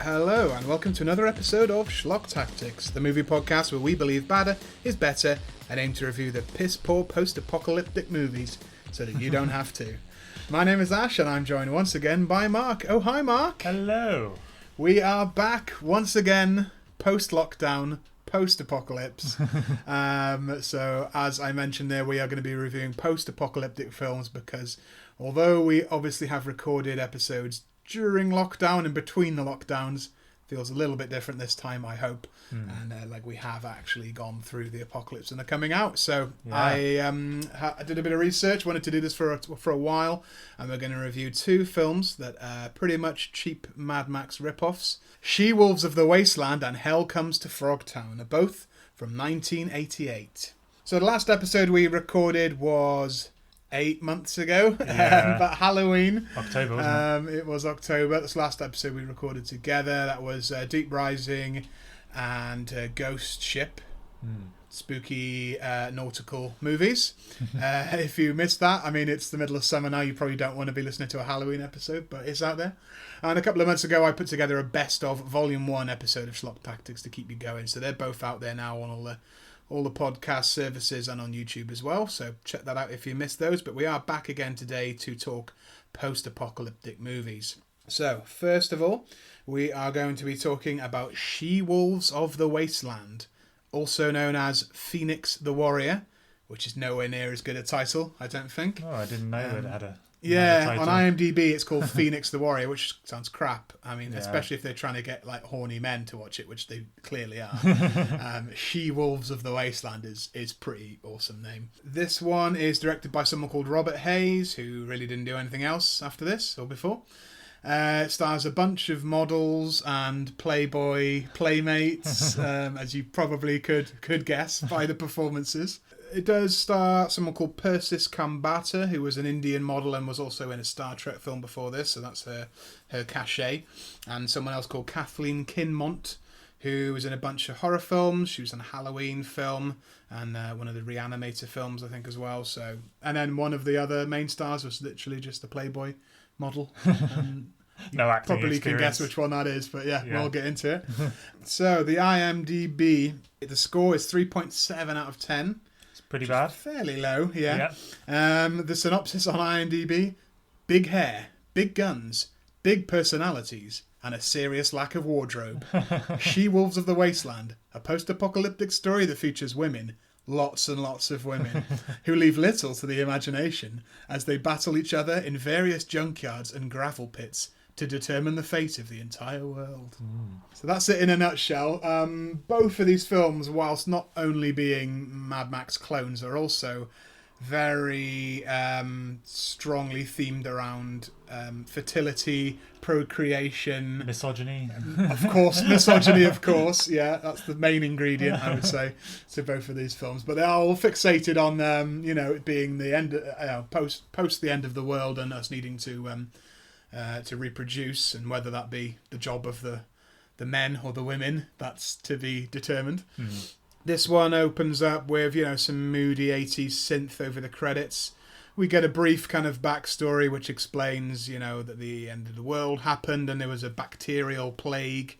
Hello, and welcome to another episode of Schlock Tactics, the movie podcast where we believe badder is better and aim to review the piss-poor post-apocalyptic movies so that you don't have to. My name is Ash, and I'm joined once again by Mark. Oh, hi, Mark. Hello. We are back once again, post-lockdown, post-apocalypse. So, as I mentioned there, we are going to be reviewing post-apocalyptic films because although we obviously have recorded episodes during lockdown and between the lockdowns, feels a little bit different this time, I hope. And like we have actually gone through the apocalypse and they're coming out. So yeah. I did a bit of research, wanted to do this for a while, and we're going to review two films that are pretty much cheap Mad Max rip-offs. She-Wolves of the Wasteland and Hell Comes to Frogtown are both from 1988. So the last episode we recorded was 8 months ago, but Halloween. October, wasn't it? It was October. That's the last episode we recorded together. That was Deep Rising and Ghost Ship. Spooky nautical movies. If you missed that, I mean, it's the middle of summer now. You probably don't want to be listening to a Halloween episode, but it's out there. And a couple of months ago, I put together a best of Volume 1 episode of Schlock Tactics to keep you going. So they're both out there now on all the podcast services and on YouTube as well, so check that out if you missed those. But we are back again today to talk post-apocalyptic movies. So first of all, we are going to be talking about She-Wolves of the Wasteland, also known as Phoenix the Warrior, which is nowhere near as good a title, I don't think. Oh, I didn't know that it had a on IMDb it's called Phoenix the Warrior, which sounds crap. I mean, especially if they're trying to get like horny men to watch it, which they clearly are. She-Wolves of the Wasteland is pretty awesome name. This one is directed by someone called Robert Hayes, who really didn't do anything else after this or before. It stars a bunch of models and Playboy playmates, as you probably could guess by the performances. It does star someone called Persis Kambata, who was an Indian model and was also in a Star Trek film before this, so that's her cachet. And someone else called Kathleen Kinmont, who was in a bunch of horror films. She was in a Halloween film and one of the Reanimator films, I think, as well. So, and then one of the other main stars was literally just a Playboy model. No acting probably experience. Can guess which one that is, but yeah, we'll get into it. So the IMDb, the score is 3.7 out of 10. Pretty bad. Fairly low, yeah. The synopsis on IMDb: big hair, big guns, big personalities, and a serious lack of wardrobe. She-Wolves of the Wasteland, a post-apocalyptic story that features women, lots and lots of women, who leave little to the imagination as they battle each other in various junkyards and gravel pits to determine the fate of the entire world. So that's it in a nutshell. Both of these films, whilst not only being Mad Max clones, are also very strongly themed around fertility, procreation. Misogyny. Of course, misogyny, of course. Yeah, that's the main ingredient, I would say, to both of these films. But they are all fixated on, it being the end, post the end of the world and us needing to reproduce, and whether that be the job of the men or the women, that's to be determined. This one opens up with some moody 80s synth over the credits. We get a brief kind of backstory which explains that the end of the world happened and there was a bacterial plague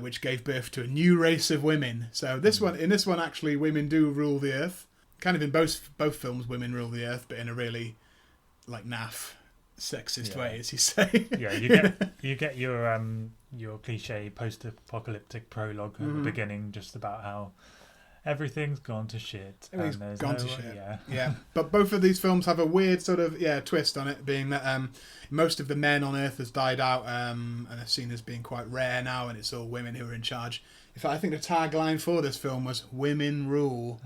which gave birth to a new race of women. So in this one actually women do rule the earth. Kind of in both films women rule the earth, but in a really like naff sexist way, as you say. You get your cliche post-apocalyptic prologue at the beginning, just about how everything's gone to shit. Everything's gone to shit. Yeah. But both of these films have a weird sort of twist on it, being that most of the men on Earth has died out and are seen as being quite rare now, and it's all women who are in charge. In fact, I think the tagline for this film was "Women Rule."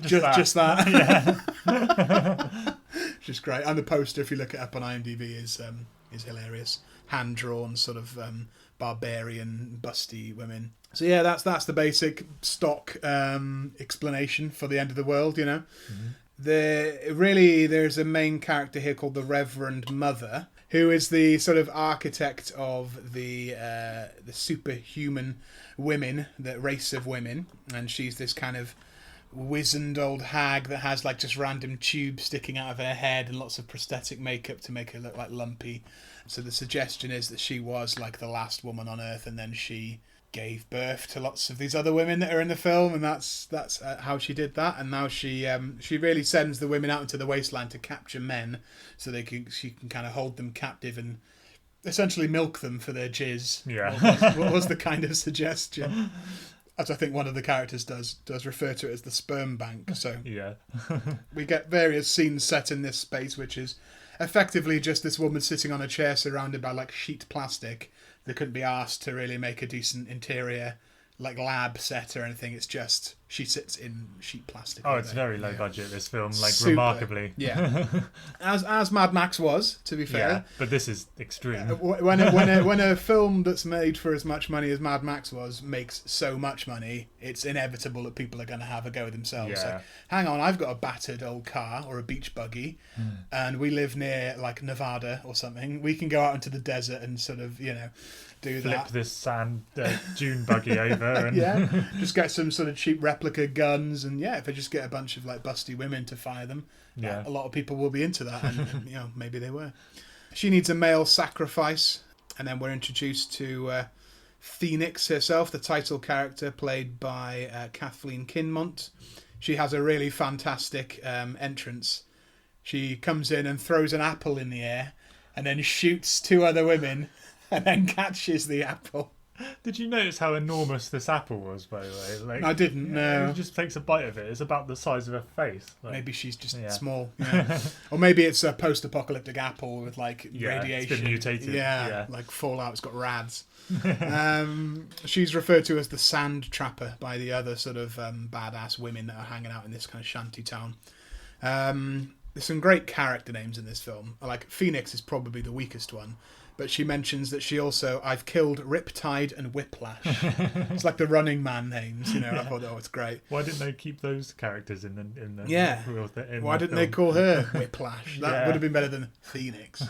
just that. Yeah. Which is great. And the poster, if you look it up on IMDb, is hilarious. Hand drawn, sort of barbarian, busty women. So yeah, that's the basic stock explanation for the end of the world. There's a main character here called the Reverend Mother, who is the sort of architect of the superhuman women, the race of women, and she's this kind of wizened old hag that has like just random tubes sticking out of her head and lots of prosthetic makeup to make her look like lumpy. So the suggestion is that she was like the last woman on Earth, and then she gave birth to lots of these other women that are in the film, and that's how she did that. And now she really sends the women out into the wasteland to capture men, so she can kind of hold them captive and essentially milk them for their jizz. Yeah. What was the kind of suggestion? As I think one of the characters does refer to it as the sperm bank. So yeah. we get various scenes set in this space, which is effectively just this woman sitting on a chair surrounded by like sheet plastic. They couldn't be asked to really make a decent interior like lab set or anything. It's just she sits in sheet plastic. Oh, it's very low budget, this film, like Super. remarkably. Yeah. as Mad Max was, to be fair. Yeah, but this is extreme. When a film that's made for as much money as Mad Max was makes so much money, it's inevitable that people are going to have a go themselves. Yeah. Like, hang on, I've got a battered old car or a beach buggy, and we live near like Nevada or something. We can go out into the desert and sort of, do Flip that. this sand dune buggy over and Yeah, just get some sort of cheap replica guns, and if they just get a bunch of like busty women to fire them, a lot of people will be into that, and maybe they were. She needs a male sacrifice, and then we're introduced to Phoenix herself, the title character played by Kathleen Kinmont. She has a really fantastic entrance. She comes in and throws an apple in the air, and then shoots two other women. And then catches the apple. Did you notice how enormous this apple was, by the way? Like, I didn't, no. She just takes a bite of it. It's about the size of her face. Like, maybe she's just small. Yeah. Or maybe it's a post-apocalyptic apple with like radiation. It's been mutated. Yeah, like Fallout, it's got rads. She's referred to as the sand trapper by the other sort of badass women that are hanging out in this kind of shanty town. There's some great character names in this film. Like Phoenix is probably the weakest one. But she mentions that she also, I've killed Riptide and Whiplash. It's like the Running Man names, I thought, it's great. Why didn't they keep those characters in the real thing? Why didn't they call her Whiplash? That would have been better than Phoenix.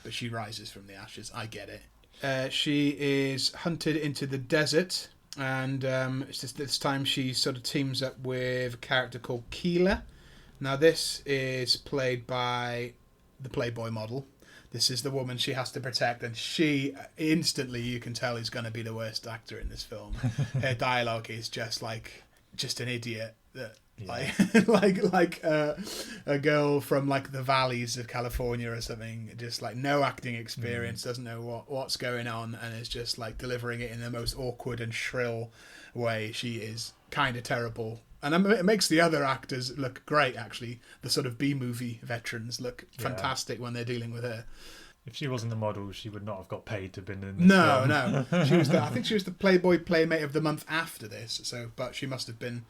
But she rises from the ashes. I get it. She is hunted into the desert, and it's just this time she sort of teams up with a character called Keela. Now this is played by the Playboy model. This is the woman she has to protect, and she instantly, you can tell, is going to be the worst actor in this film. Her dialogue is just an idiot that like a girl from like the valleys of California or something, just like no acting experience, doesn't know what's going on, and is just like delivering it in the most awkward and shrill way. She is kind of terrible. And it makes the other actors look great, actually. The sort of B-movie veterans look fantastic when they're dealing with her. If she wasn't the model, she would not have got paid to have been in this film. No. She was I think she was the Playboy Playmate of the Month after this. So, but she must have been.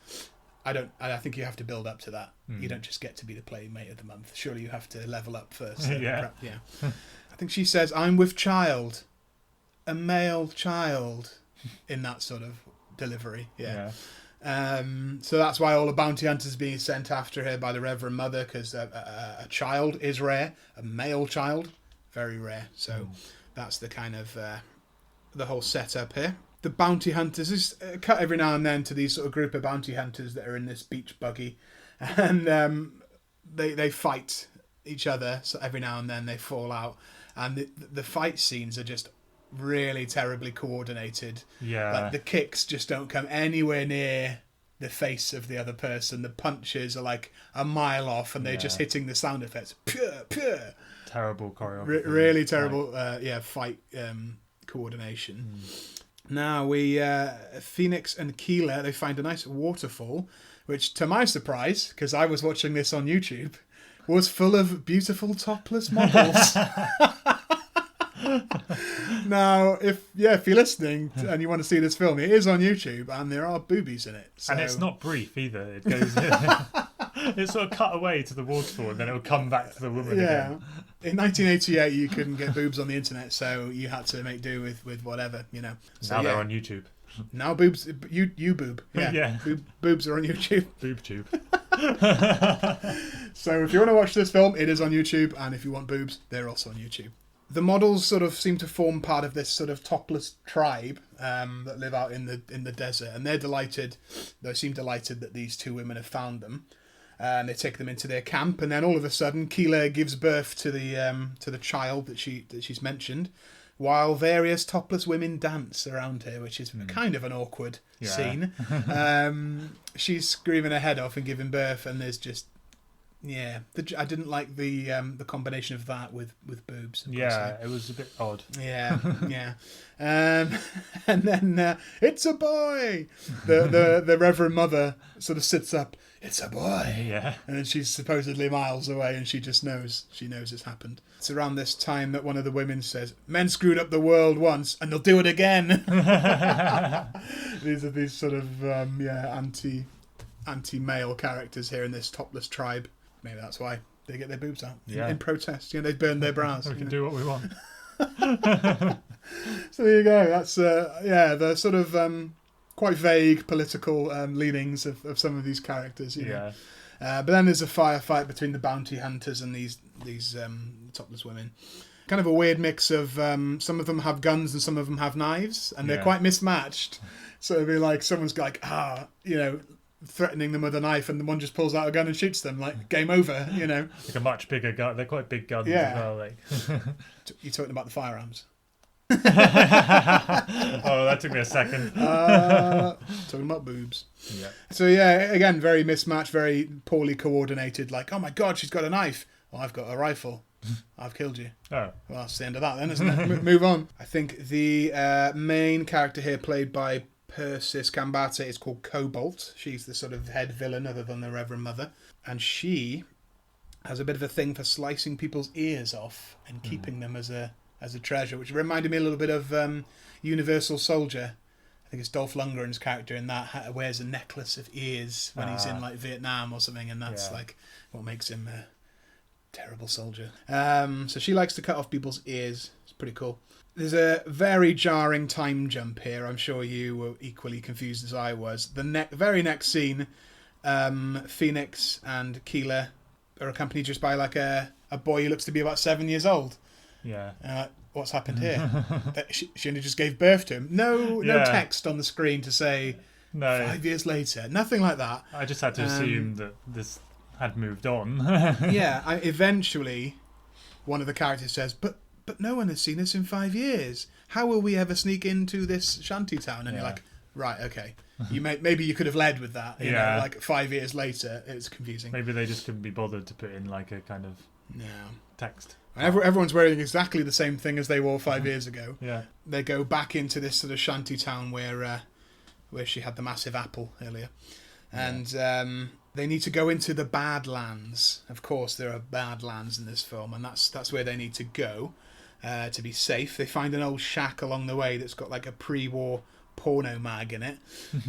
I think you have to build up to that. You don't just get to be the Playmate of the Month. Surely you have to level up first. Yeah. I think she says, "I'm with child, a male child," in that sort of delivery. Yeah. So that's why all the bounty hunters are being sent after her by the Reverend Mother, because a child is rare, a male child, very rare. So that's the kind of the whole setup here. The bounty hunters is cut every now and then to these sort of group of bounty hunters that are in this beach buggy, and they fight each other. So every now and then they fall out, and the fight scenes are just really terribly coordinated. Like the kicks just don't come anywhere near the face of the other person. The punches are like a mile off, and they're just hitting the sound effects. Pure. Terrible choreography. Really terrible. Fight coordination. Now Phoenix and Keela, they find a nice waterfall, which, to my surprise, because I was watching this on YouTube, was full of beautiful topless models. Now, if you're listening and you want to see this film, it is on YouTube, and there are boobies in it. So. And it's not brief either. It goes, it's sort of cut away to the waterfall, and then it'll come back to the woman again. In 1988, you couldn't get boobs on the internet, so you had to make do with whatever, So, now they're on YouTube. Now boobs, you boob, boobs are on YouTube. Boob tube. So if you want to watch this film, it is on YouTube, and if you want boobs, they're also on YouTube. The models sort of seem to form part of this sort of topless tribe that live out in the desert, and they're delighted. They seem delighted that these two women have found them. They take them into their camp, and then all of a sudden, Keela gives birth to the child that she's mentioned, while various topless women dance around her, which is kind of an awkward scene. She's screaming her head off and giving birth, and there's just I didn't like the combination of that with boobs. Yeah, it was a bit odd. Yeah. And then it's a boy. The Reverend Mother sort of sits up. It's a boy. Yeah. And then she's supposedly miles away, and she just knows. She knows it's happened. It's around this time that one of the women says, "Men screwed up the world once, and they'll do it again." These sort of anti-male characters here in this topless tribe. Maybe that's why they get their boobs out in protest. They burned their bras. We can do what we want. So there you go. That's the sort of quite vague political leanings of some of these characters. You know? But then there's a firefight between the bounty hunters and these topless women. Kind of a weird mix of some of them have guns and some of them have knives, and they're quite mismatched. So it'd be like someone's like, threatening them with a knife, and the one just pulls out a gun and shoots them. Like, game over, Like a much bigger gun. They're quite big guns as well. Like. You're talking about the firearms. Oh, that took me a second. Talking about boobs. Yeah. So again, very mismatched, very poorly coordinated. Like, oh my god, she's got a knife. Well, I've got a rifle. I've killed you. Oh. Well, that's the end of that then, isn't it? Move on. I think the main character here, played by Persis Kambate, is called Cobalt. She's the sort of head villain other than the Reverend Mother. And she has a bit of a thing for slicing people's ears off and keeping them as a treasure, which reminded me a little bit of Universal Soldier. I think it's Dolph Lundgren's character in that wears a necklace of ears when he's in like Vietnam or something, and that's like what makes him a terrible soldier. So she likes to cut off people's ears. It's pretty cool. There's a very jarring time jump here. I'm sure you were equally confused as I was. The very next scene, Phoenix and Keela are accompanied just by like a boy who looks to be about 7 years old. Yeah. What's happened here? She only just gave birth to him. No text on the screen to say 5 years later. Nothing like that. I just had to assume that this had moved on. Eventually, one of the characters says, But no one has seen us in 5 years. How will we ever sneak into this shanty town? And you're like, right, okay. Maybe you could have led with that. You know, like 5 years later, it's confusing. Maybe they just couldn't be bothered to put in like a kind of text. Everyone's wearing exactly the same thing as they wore 5 years ago. Yeah. They go back into this sort of shanty town where she had the massive apple earlier. And they need to go into the Badlands. Of course, there are Badlands in this film, and that's where they need to go. To be safe. They find an old shack along the way that's got like a pre-war porno mag in it.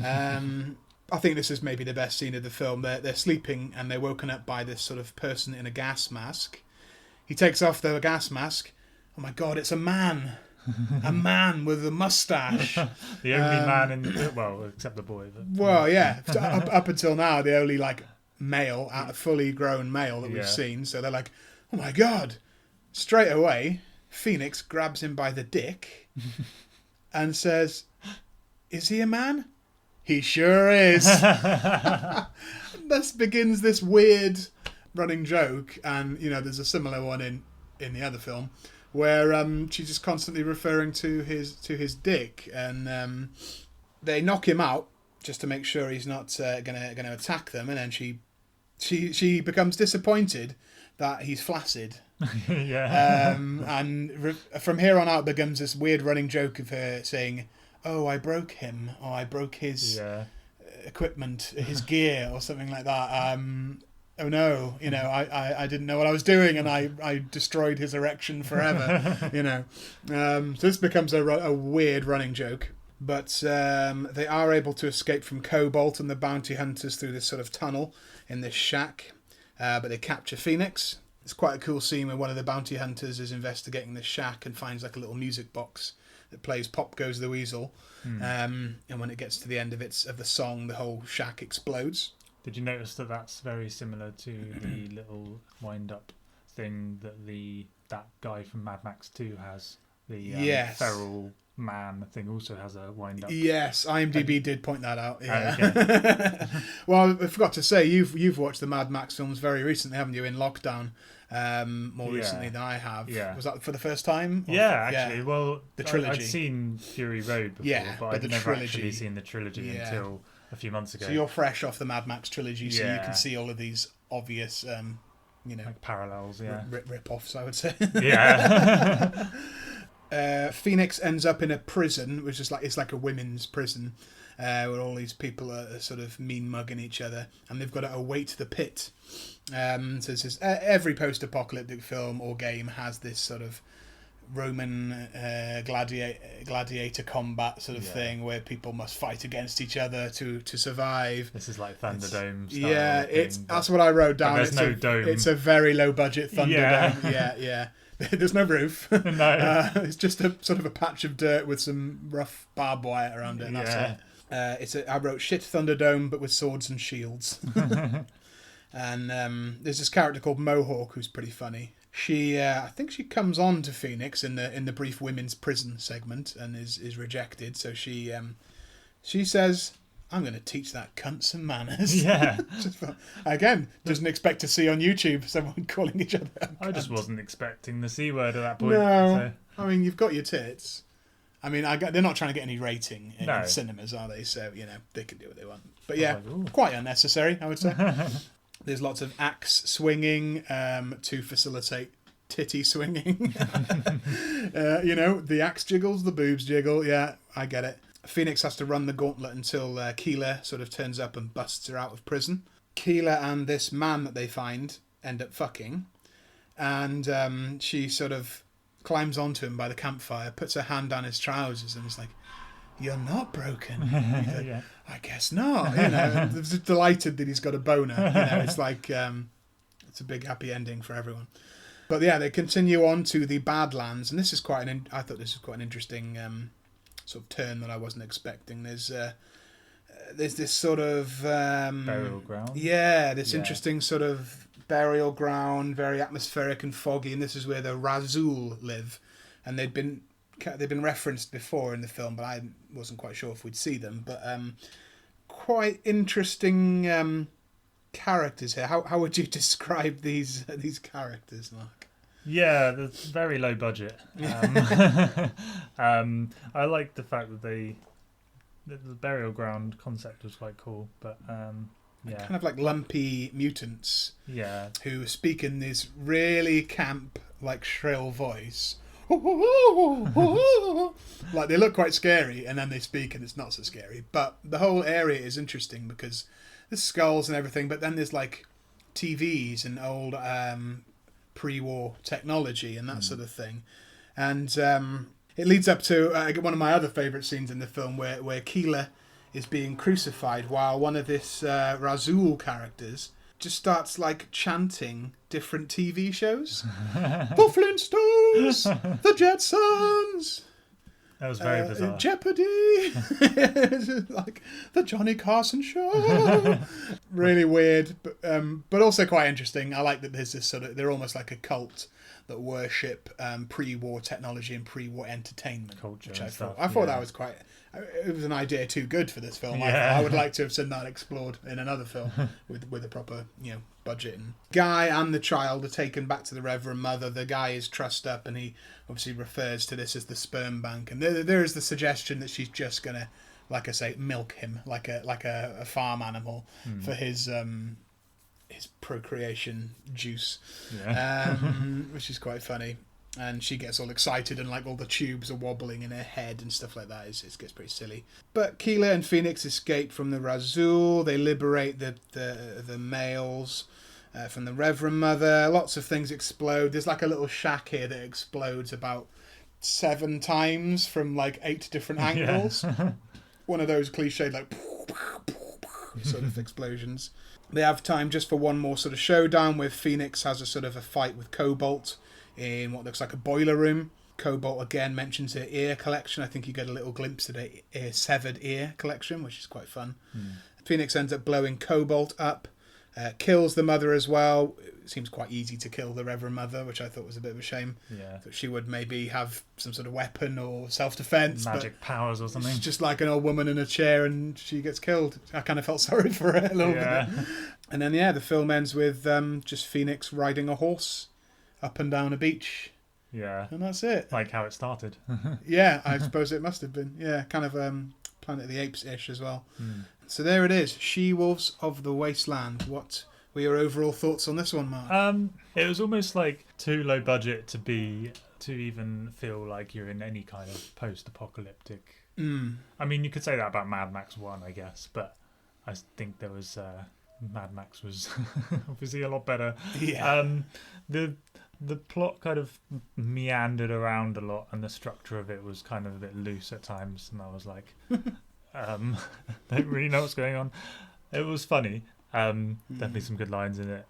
I think this is maybe the best scene of the film. They're sleeping and they're woken up by this sort of person in a gas mask. He takes off the gas mask. Oh my god, it's a man. A man with a mustache. The only man in except the boy. But, well, yeah. Up until now, the only like male, fully grown male that we've seen. So they're like, oh my god. Straight away, Phoenix grabs him by the dick and says, "Is he a man?" He sure is. Thus begins this weird running joke, and there's a similar one in the other film where she's just constantly referring to his dick, and they knock him out just to make sure he's not gonna attack them, and then she becomes disappointed that he's flaccid. And from here on out becomes this weird running joke of her saying, "Oh, I broke him," or "I broke his equipment, his gear," or something like that. Oh no, I didn't know what I was doing, and I destroyed his erection forever. So this becomes a weird running joke. But they are able to escape from Cobalt and the bounty hunters through this sort of tunnel in this shack. But they capture Phoenix. It's quite a cool scene where one of the bounty hunters is investigating the shack and finds like a little music box that plays "Pop Goes the Weasel." And when it gets to the end of the song, the whole shack explodes. Did you notice that that's very similar to the little wind-up thing that that guy from Mad Max 2 has? The feral man thing also has a wind up. Yes, IMDb did point that out. Yeah. Okay. Well, I forgot to say you've watched the Mad Max films very recently, haven't you? In lockdown, more recently than I have. Yeah. Was that for the first time? Actually, well, the trilogy. I'd seen Fury Road before, but I'd never actually seen the trilogy until a few months ago. So you're fresh off the Mad Max trilogy, so you can see all of these obvious, like parallels, rip-offs, I would say. Yeah. Phoenix ends up in a prison, which is it's like a women's prison, where all these people are sort of mean mugging each other, and they've got to await the pit. So this is, every post-apocalyptic film or game has this sort of Roman gladiator combat sort of thing, where people must fight against each other to survive. This is like Thunderdome style. Yeah, that's what I wrote down. There's no dome. It's a very low budget Thunderdome. Yeah. There's no roof. No. It's just a sort of a patch of dirt with some rough barbed wire around it. And that's it. I wrote shit Thunderdome, but with swords and shields. And there's this character called Mohawk who's pretty funny. She, I think she comes on to Phoenix in the brief women's prison segment and is rejected. So she says, "I'm going to teach that cunt some manners." Yeah. Again, doesn't expect to see on YouTube someone calling each other a cunt. I just wasn't expecting the C word at that point. No. So. I mean, you've got your tits. I mean, they're not trying to get any rating in cinemas, are they? So, they can do what they want. But yeah, quite unnecessary, I would say. There's lots of axe swinging to facilitate titty swinging. The axe jiggles, the boobs jiggle. Yeah, I get it. Phoenix has to run the gauntlet until Keeler sort of turns up and busts her out of prison. Keeler and this man that they find end up fucking. And she sort of climbs onto him by the campfire, puts her hand down his trousers and is like, "You're not broken." Like, "I guess not." Delighted that he's got a boner. It's like it's a big happy ending for everyone. But yeah, they continue on to the Badlands, and this is I thought this was quite an interesting sort of turn that I wasn't expecting. There's this sort of burial ground. Yeah, this interesting sort of burial ground, very atmospheric and foggy, and this is where the Razul live, and they'd been referenced before in the film, but I wasn't quite sure if we'd see them. But quite interesting characters here. How would you describe these characters, Mark? Yeah, there's very low budget. I like the fact that the burial ground concept was quite cool, but kind of like lumpy mutants. Yeah, who speak in this really camp, like shrill voice. Like they look quite scary, and then they speak, and it's not so scary. But the whole area is interesting because there's skulls and everything, but then there's like TVs and old pre-war technology and that sort of thing. And it leads up to one of my other favourite scenes in the film where Keeler is being crucified while one of this Razul characters just starts like chanting different TV shows. The Flintstones, the Jetsons. That was very bizarre. Jeopardy, like the Johnny Carson Show. Really weird, but also quite interesting. I like that there's this sort of, they're almost like a cult that worship pre-war technology and pre-war entertainment culture, which I thought that was quite. It was an idea too good for this film. I would like to have seen that explored in another film with a proper budget. And Guy and the child are taken back to the Reverend Mother. The guy is trussed up, and he obviously refers to this as the sperm bank. And there is the suggestion that she's just gonna, like I say, milk him like a farm animal for his procreation juice, which is quite funny. And she gets all excited, and like all the tubes are wobbling in her head and stuff like that. It gets pretty silly. But Keeler and Phoenix escape from the Razul. They liberate the males from the Reverend Mother. Lots of things explode. There's like a little shack here that explodes about 7 times from like 8 different angles. One of those cliched like sort of explosions. They have time just for one more sort of showdown where Phoenix has a sort of a fight with Cobalt in what looks like a boiler room. Cobalt again mentions her ear collection. I think you get a little glimpse of her severed ear collection, which is quite fun. Phoenix ends up blowing Cobalt up, kills the mother as well. It seems quite easy to kill the Reverend Mother, which I thought was a bit of a shame. Yeah. That she would maybe have some sort of weapon or self-defense. Magic powers or something. It's just like an old woman in a chair and she gets killed. I kind of felt sorry for her a little bit. And then, the film ends with just Phoenix riding a horse up and down a beach. Yeah. And that's it. Like how it started. Yeah, I suppose it must have been. Yeah, kind of Planet of the Apes-ish as well. So there it is. She-Wolves of the Wasteland. What were your overall thoughts on this one, Mark? It was almost like too low budget to even feel like you're in any kind of post-apocalyptic. I mean, you could say that about Mad Max 1, I guess, but I think there was Mad Max was obviously a lot better. Yeah. The plot kind of meandered around a lot, and the structure of it was kind of a bit loose at times, and I was like, don't really know what's going on. It was funny. Definitely some good lines in it.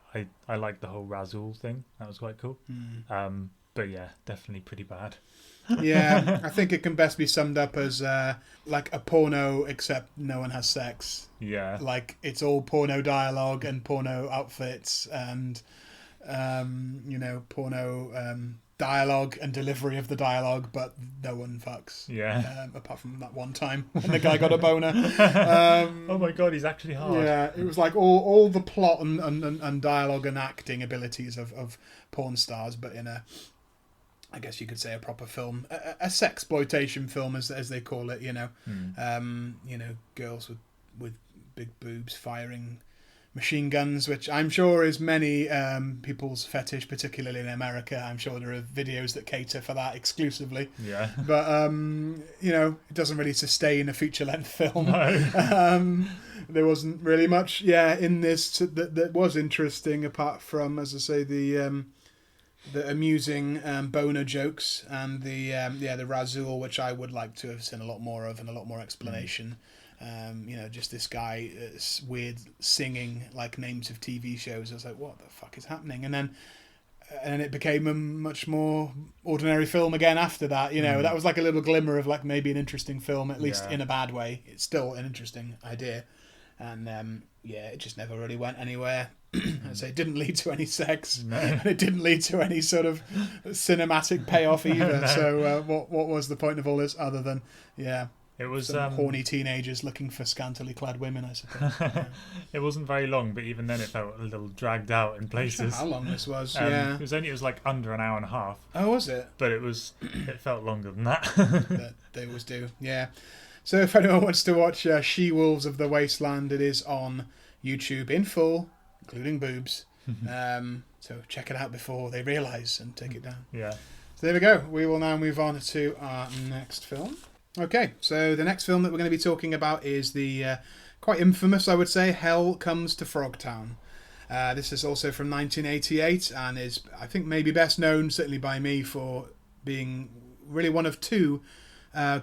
I liked the whole Razul thing. That was quite cool. But yeah, definitely pretty bad. Yeah, I think it can best be summed up as like a porno, except no one has sex. Yeah. Like, it's all porno dialogue and porno outfits and porno dialogue and delivery of the dialogue, but no one fucks. Yeah. Apart from that one time when the guy got a boner. Oh my god, he's actually hard. Yeah, it was like all the plot and dialogue and acting abilities of porn stars, but in a, I guess you could say, a proper film, a sexploitation film, as they call it. Girls with big boobs firing machine guns, which I'm sure is many people's fetish, particularly in America. I'm sure there are videos that cater for that exclusively. Yeah. But it doesn't really sustain a feature-length film. No. There wasn't really much, in this that was interesting, apart from, as I say, the amusing boner jokes and the Razul, which I would like to have seen a lot more of and a lot more explanation. Just this guy weird singing like names of TV shows. I was like, what the fuck is happening? And then it became a much more ordinary film again after that. That was like a little glimmer of like maybe an interesting film, at least in a bad way. It's still an interesting idea. And it just never really went anywhere. I'd say it didn't lead to any sex, and it didn't lead to any sort of cinematic payoff either. No. So what was the point of all this other than it was some horny teenagers looking for scantily clad women, I suppose. It wasn't very long, but even then it felt a little dragged out in places. I'm not sure how long this was. It was like under an hour and a half. Oh, was it? But it felt longer than that. But they always do. Yeah. So if anyone wants to watch She-Wolves of the Wasteland, it is on YouTube in full, including boobs. So check it out before they realise and take it down. Yeah. So there we go. We will now move on to our next film. Okay, so the next film that we're going to be talking about is the quite infamous, I would say, Hell Comes to Frogtown. This is also from 1988 and is, I think, maybe best known, certainly by me, for being really one of two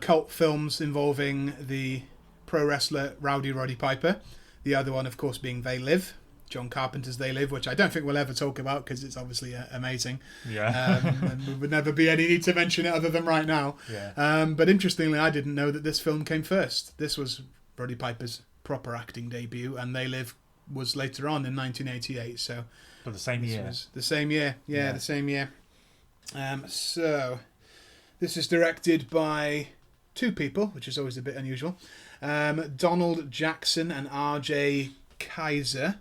cult films involving the pro wrestler Rowdy Roddy Piper. The other one, of course, being They Live, John Carpenter's They Live, which I don't think we'll ever talk about because it's obviously amazing. Yeah. And there would never be any need to mention it other than right now. Yeah. But interestingly, I didn't know that this film came first. This was Roddy Piper's proper acting debut, and They Live was later on in 1988. So, but the same year. The same year. Yeah, the same year. So, this is directed by two people, which is always a bit unusual. Donald Jackson and R.J. Kaiser.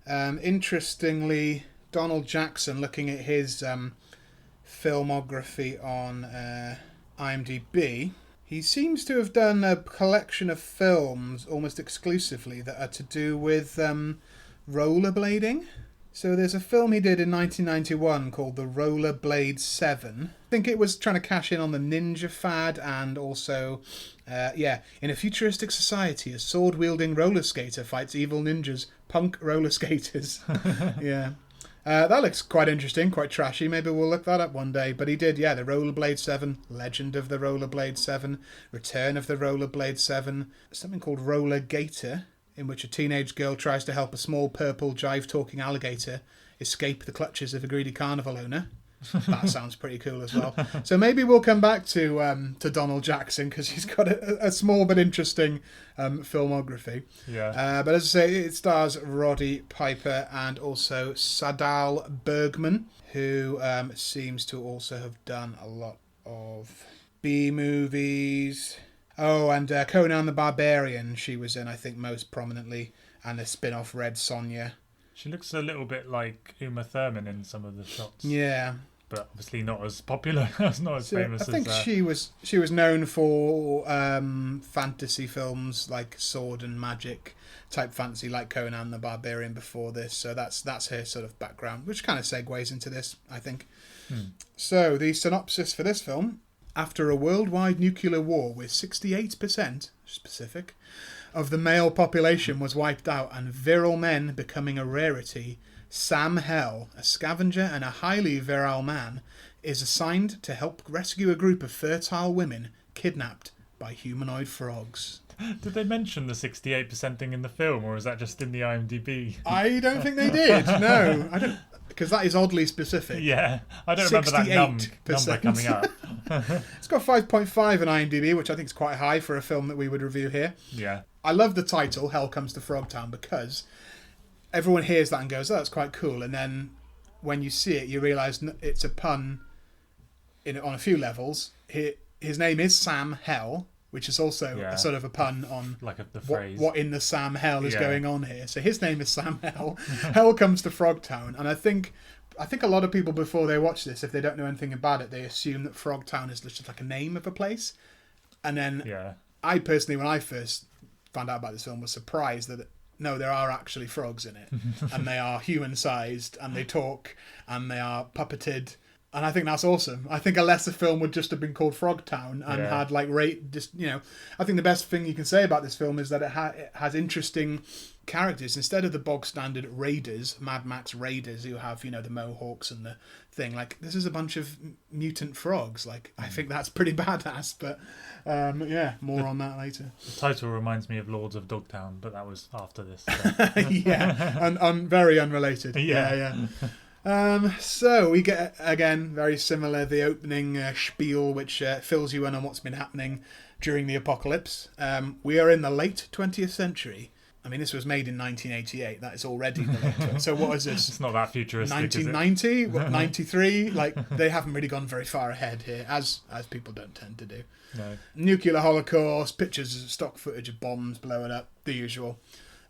Interestingly, Donald Jackson, looking at his filmography on IMDb, he seems to have done a collection of films almost exclusively that are to do with rollerblading. So there's a film he did in 1991 called The Rollerblade 7. I think it was trying to cash in on the ninja fad, and also, in a futuristic society, a sword-wielding roller skater fights evil ninjas, punk roller skaters. Yeah. That looks quite interesting, quite trashy. Maybe we'll look that up one day. But he did, The Rollerblade 7, Legend of the Rollerblade 7, Return of the Rollerblade 7, something called Roller Gator, in which a teenage girl tries to help a small purple jive-talking alligator escape the clutches of a greedy carnival owner. That sounds pretty cool as well. So maybe we'll come back to Donald Jackson, because he's got a small but interesting filmography. Yeah. But as I say, it stars Roddy Piper and also Sadal Bergman, who seems to also have done a lot of B movies. Oh, and Conan the Barbarian she was in, I think, most prominently, and the spin-off Red Sonja. She looks a little bit like Uma Thurman in some of the shots. Yeah. But obviously not as popular, not as famous as... I think she was known for fantasy films like sword and magic type fantasy, like Conan the Barbarian before this. So that's her sort of background, which kind of segues into this, I think. So the synopsis for this film: after a worldwide nuclear war with 68% specific of the male population was wiped out and virile men becoming a rarity, Sam Hell, a scavenger and a highly virile man, is assigned to help rescue a group of fertile women kidnapped by humanoid frogs. Did they mention the 68% thing in the film, or is that just in the IMDb? I don't think they did. No, I don't, because that is oddly specific. Yeah, I don't remember that number coming up. It's got 5.5 on IMDb, which I think is quite high for a film that we would review here. Yeah. I love the title, Hell Comes to Frogtown, because everyone hears that and goes, oh, that's quite cool. And then when you see it, you realise it's a pun on a few levels. His name is Sam Hell, which is also a sort of a pun on like the phrase. What in the Sam Hell is going on here. So his name is Sam Hell. Hell Comes to Frogtown. And I think a lot of people, before they watch this, if they don't know anything about it, they assume that Frogtown is just like a name of a place. And then I personally, when I first found out about this film, was surprised that no, there are actually frogs in it, and they are human-sized, and they talk, and they are puppeted, and I think that's awesome. I think a lesser film would just have been called Frogtown and had like I think the best thing you can say about this film is that it has interesting characters instead of the bog standard raiders, Mad Max raiders who have the mohawks and the thing. Like, this is a bunch of mutant frogs. Like, I think that's pretty badass, but more on that later. The title reminds me of Lords of Dogtown, but that was after this. So. And very unrelated. So we get, again, very similar, the opening spiel, which fills you in on what's been happening during the apocalypse. We are in the late 20th century. I mean, this was made in 1988. That is already the late 20th. So what is this? It's not that futuristic, 1990? Is it? What, 93? Like, they haven't really gone very far ahead here, as people don't tend to do. No. Nuclear holocaust, pictures of stock footage of bombs blowing up, the usual.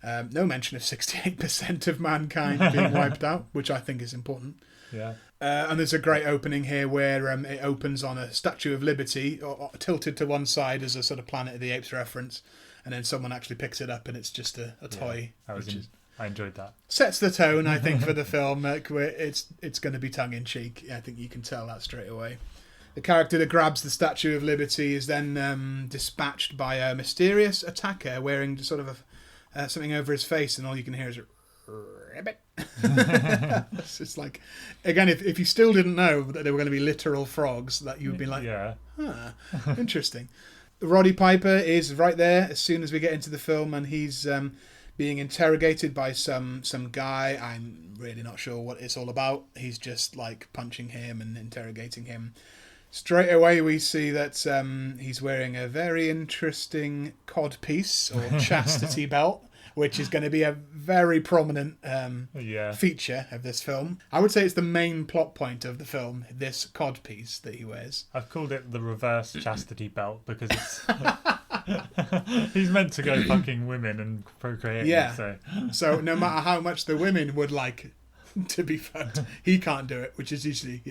No mention of 68% of mankind being wiped out, which I think is important. Yeah. And there's a great opening here where it opens on a Statue of Liberty, or tilted to one side as a sort of Planet of the Apes reference, and then someone actually picks it up and it's just a toy. I enjoyed that. Sets the tone, I think, for the film. Where it's going to be tongue-in-cheek. I think you can tell that straight away. The character that grabs the Statue of Liberty is then dispatched by a mysterious attacker wearing sort of something over his face, and all you can hear is ribbit. It's just like, again, if you still didn't know that they were going to be literal frogs, that you would be like, interesting. Roddy Piper is right there as soon as we get into the film, and he's being interrogated by some guy. I'm really not sure what it's all about. He's just like punching him and interrogating him. Straight away we see that he's wearing a very interesting codpiece or chastity belt, which is going to be a very prominent feature of this film. I would say it's the main plot point of the film, this codpiece that he wears. I've called it the reverse chastity belt because it's he's meant to go fucking women and procreate. Yeah. So no matter how much the women would like to be fucked, he can't do it, which is usually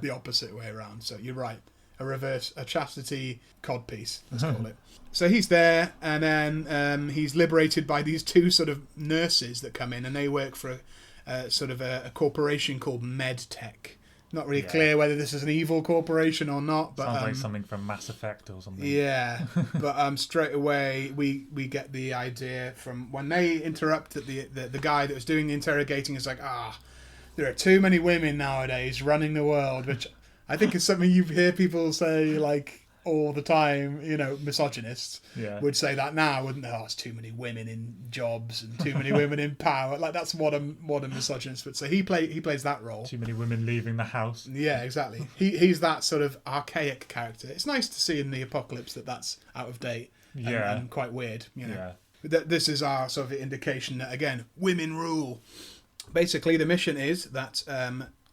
the opposite way around. So you're right. A chastity codpiece, let's call it. So he's there, and then he's liberated by these two sort of nurses that come in, and they work for a corporation called MedTech. Not really clear whether this is an evil corporation or not. But sounds like something from Mass Effect or something. Yeah, but straight away we get the idea from when they interrupt that the guy that was doing the interrogating is like, there are too many women nowadays running the world, which I think is something you hear people say like all the time, misogynists Yeah. would say that now, wouldn't they? Oh, it's too many women in jobs and too many women in power. Like, that's what a misogynist would say. He plays that role. Too many women leaving the house. Yeah, exactly. He's that sort of archaic character. It's nice to see in the apocalypse that's out of date and quite weird. Yeah. This is our sort of indication that, again, women rule. Basically, the mission is that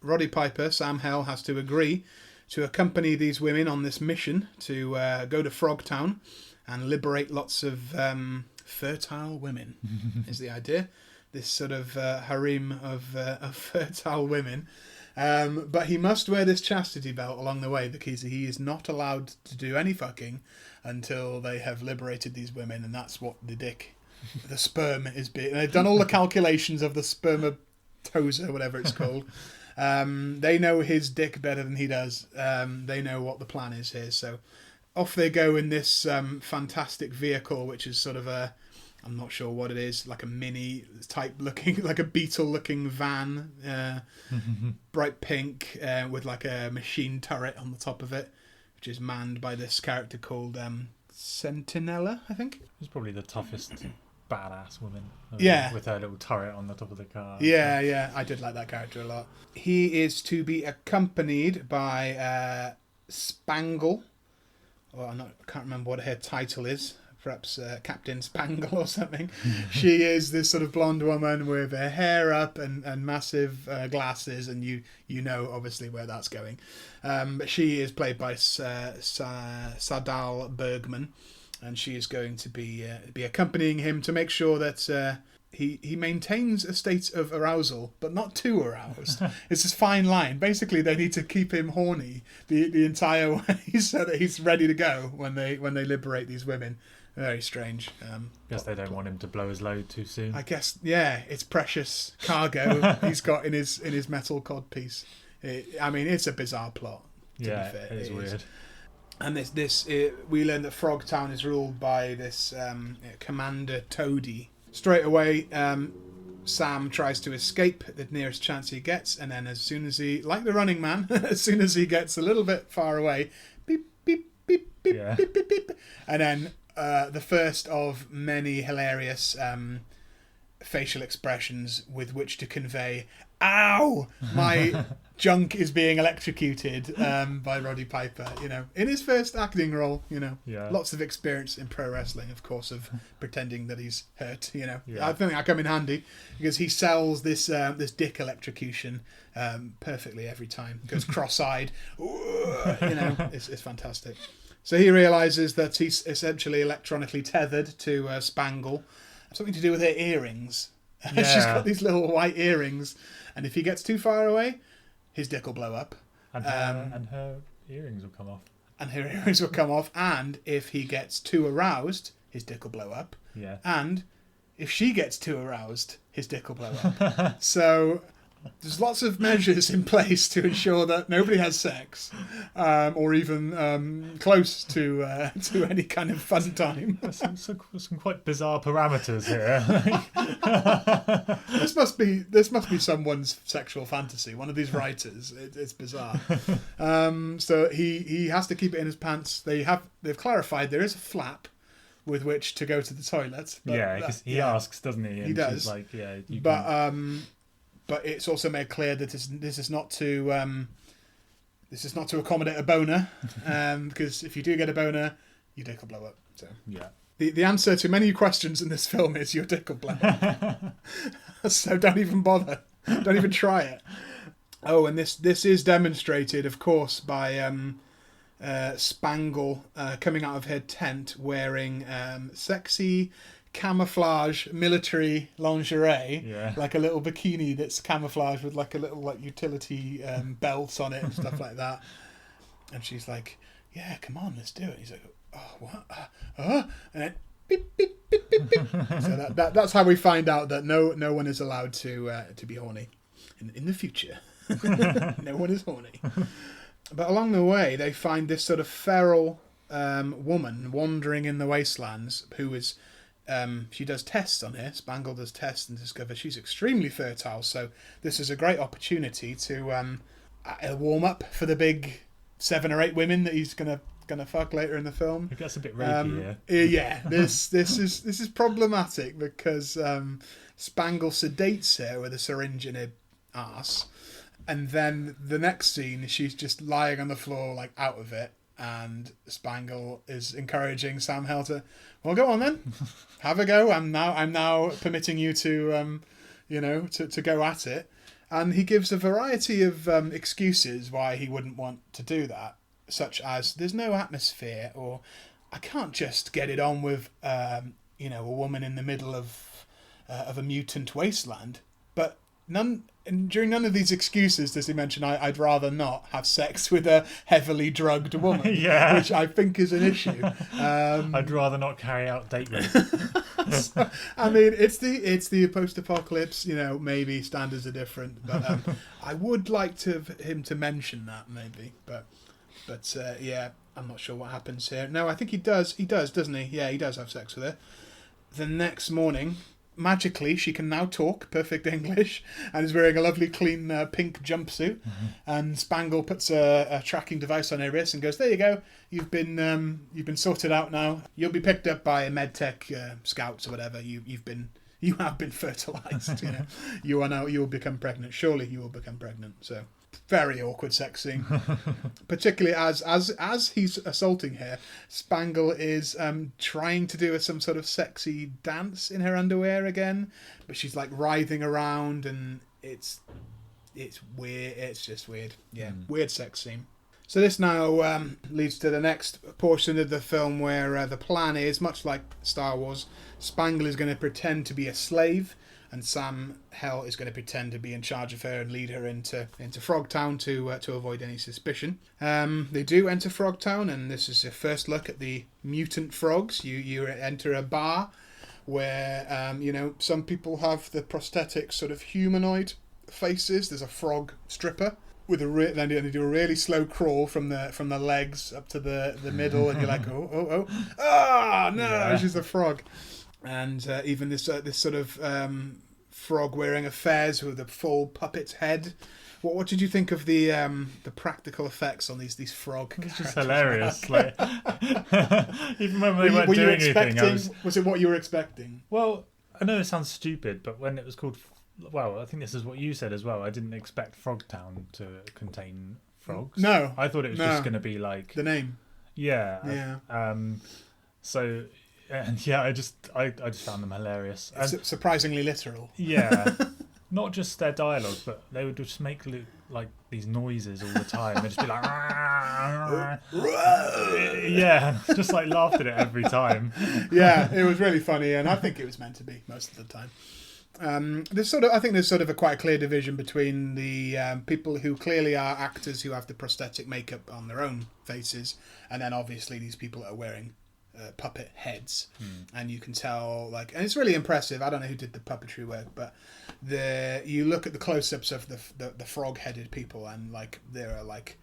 Roddy Piper, Sam Hell, has to agree to accompany these women on this mission to go to Frogtown and liberate lots of fertile women, is the idea. This sort of harem of fertile women. But he must wear this chastity belt along the way because he is not allowed to do any fucking until they have liberated these women, and that's what the sperm is being. They've done all the calculations of the spermatozoa, whatever it's called. They know his dick better than he does. They know what the plan is here. So off they go in this fantastic vehicle, which is sort of I'm not sure what it is, like a mini type looking, like a Beetle looking van, bright pink, with like a machine turret on the top of it, which is manned by this character called Sentinella, I think. She's probably the toughest badass woman. Yeah. With her little turret on the top of the car. Yeah. I did like that character a lot. He is to be accompanied by Spangle. Well, I can't remember what her title is. Perhaps Captain Spangle or something. She is this sort of blonde woman with her hair up and massive glasses, and you know obviously where that's going. But she is played by Sadal Bergman, and she is going to be accompanying him to make sure that he maintains a state of arousal, but not too aroused. It's this fine line. Basically, they need to keep him horny the entire way so that he's ready to go when they liberate these women. Very strange. Guess they don't want him to blow his load too soon. I guess, yeah, it's precious cargo he's got in his metal codpiece. It's a bizarre plot. To be fair. It is weird. And we learn that Frogtown is ruled by this Commander Toady. Straight away, Sam tries to escape the nearest chance he gets, and then as soon as he, like the Running Man, as soon as he gets a little bit far away, beep, beep, beep, beep, beep, beep, beep, and then the first of many hilarious facial expressions with which to convey, "Ow! My junk is being electrocuted," by Roddy Piper. In his first acting role. Lots of experience in pro wrestling, of course, of pretending that he's hurt. I think I come in handy because he sells this dick electrocution perfectly every time. Goes cross-eyed. It's fantastic. So he realises that he's essentially electronically tethered to Spangle. Something to do with her earrings. Yeah. She's got these little white earrings, and if he gets too far away, his dick will blow up. And her earrings will come off. And if he gets too aroused, his dick will blow up. Yeah. And if she gets too aroused, his dick will blow up. So there's lots of measures in place to ensure that nobody has sex, or even close to any kind of fun time. There's some quite bizarre parameters here. This must be someone's sexual fantasy. One of these writers. It's bizarre. So he has to keep it in his pants. They've clarified there is a flap with which to go to the toilet. Because he asks, doesn't he? And he does. She's like, yeah, you but it's also made clear that this is not to accommodate a boner, because if you do get a boner, your dick will blow up. So yeah, the answer to many questions in this film is your dick will blow up. So don't even bother. Don't even try it. Oh, and this is demonstrated, of course, by Spangle coming out of her tent wearing sexy camouflage military lingerie, like a little bikini that's camouflaged with like a little like utility belt on it and stuff like that. And she's like, "Yeah, come on, let's do it." He's like, "Oh, what?" And then beep beep beep beep beep. So that's how we find out that no one is allowed to be horny in the future. No one is horny. But along the way, they find this sort of feral woman wandering in the wastelands who is. She does tests on her. Spangle does tests and discovers she's extremely fertile. So this is a great opportunity to warm up for the big 7 or 8 women that he's going to gonna fuck later in the film. It gets a bit rapey here. Yeah, this is problematic because Spangle sedates her with a syringe in her arse, and then the next scene she's just lying on the floor like out of it, and Spangle is encouraging Sam Hell to, well, go on then, have a go. I'm now permitting you to to go at it, and he gives a variety of excuses why he wouldn't want to do that, such as there's no atmosphere, or I can't just get it on with a woman in the middle of a mutant wasteland. But during none of these excuses does he mention I'd rather not have sex with a heavily drugged woman, which I think is an issue. I'd rather not carry out date rape. So, I mean, it's the post-apocalypse. Maybe standards are different, but I would like him to mention that maybe. But yeah, I'm not sure what happens here. No, I think he does, doesn't he? Yeah, he does have sex with her. The next morning, magically, she can now talk perfect English and is wearing a lovely clean pink jumpsuit. Mm-hmm. And Spangle puts a tracking device on her wrist and goes, "There you go. You've been sorted out now. You'll be picked up by medtech scouts or whatever. You have been fertilized. You will become pregnant. Surely you will become pregnant." So very awkward sex scene, particularly as he's assaulting her. Spangle is trying to do some sort of sexy dance in her underwear again, but she's like writhing around, and it's weird. It's just weird. Yeah, weird sex scene. So this now leads to the next portion of the film where the plan is, much like Star Wars, Spangle is going to pretend to be a slave, and Sam Hell is going to pretend to be in charge of her and lead her into Frogtown to avoid any suspicion. They do enter Frogtown, and this is your first look at the mutant frogs. You enter a bar where some people have the prosthetic sort of humanoid faces. There's a frog stripper with then you do a really slow crawl from the legs up to the middle, and you're like, no, yeah. She's a frog. And even this sort of frog wearing a fez with a full puppet's head. What did you think of the practical effects on these frog characters? It's just hilarious. Like, even when they weren't doing anything, was it what you were expecting? Well, I know it sounds stupid, but when it was called, I think this is what you said as well. I didn't expect Frogtown to contain frogs. No, I thought it was just going to be like the name. Yeah. So. And yeah, I just found them hilarious. And surprisingly literal. Yeah, not just their dialogue, but they would just make like these noises all the time. They'd just be like, yeah, just like laughed at it every time. Yeah, it was really funny, and I think it was meant to be most of the time. I think there's sort of quite a clear division between the people who clearly are actors who have the prosthetic makeup on their own faces, and then obviously these people that are wearing puppet heads, and you can tell and it's really impressive. I don't know who did the puppetry work, but you look at the close-ups of the frog-headed people, and there are like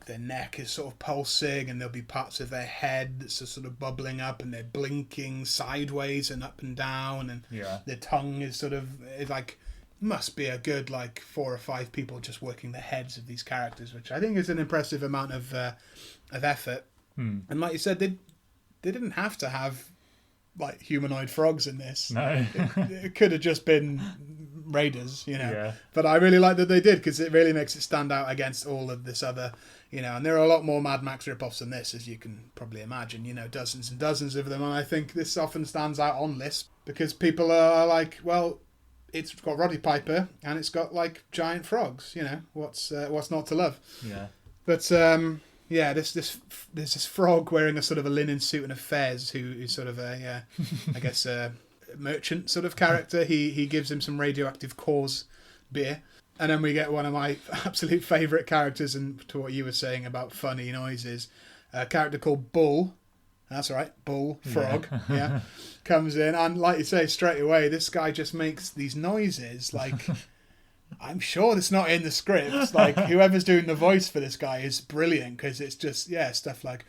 their neck is sort of pulsing, and there'll be parts of their head that's sort of bubbling up, and they're blinking sideways and up and down, and their tongue is must be a good 4 or 5 people just working the heads of these characters, which I think is an impressive amount of effort. And like you said, they didn't have to have humanoid frogs in this. No. It could have just been raiders, Yeah. But I really like that they did, because it really makes it stand out against all of this other, and there are a lot more Mad Max rip-offs than this, as you can probably imagine, dozens and dozens of them. And I think this often stands out on lists because people are like, well, it's got Roddy Piper and it's got giant frogs, what's not to love? Yeah. But yeah, there's this frog wearing a sort of a linen suit and a fez who's sort of a merchant sort of character. He gives him some radioactive cause beer. And then we get one of my absolute favourite characters, and to what you were saying about funny noises, a character called Bull. That's right, Bull, frog, yeah, comes in. And like you say, straight away, this guy just makes these noises I'm sure it's not in the script. Whoever's doing the voice for this guy is brilliant, because it's just stuff like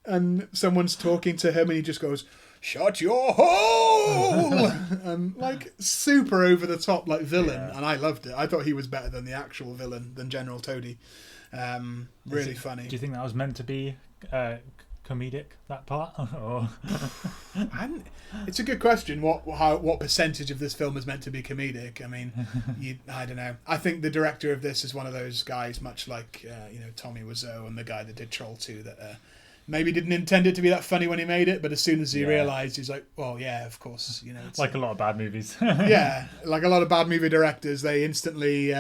and someone's talking to him and he just goes, "Shut your hole!" And super over the top villain, and I loved it. I thought he was better than the actual villain, than General Toady. Really funny. Do you think that was meant to be comedic, that part? Or it's a good question. What percentage of this film is meant to be comedic? I mean, I don't know. I think the director of this is one of those guys, much like Tommy Wiseau and the guy that did Troll 2, that maybe didn't intend it to be that funny when he made it, but as soon as he realised, he's like, well, yeah, of course, it's like a lot of bad movies. Yeah, like a lot of bad movie directors, they instantly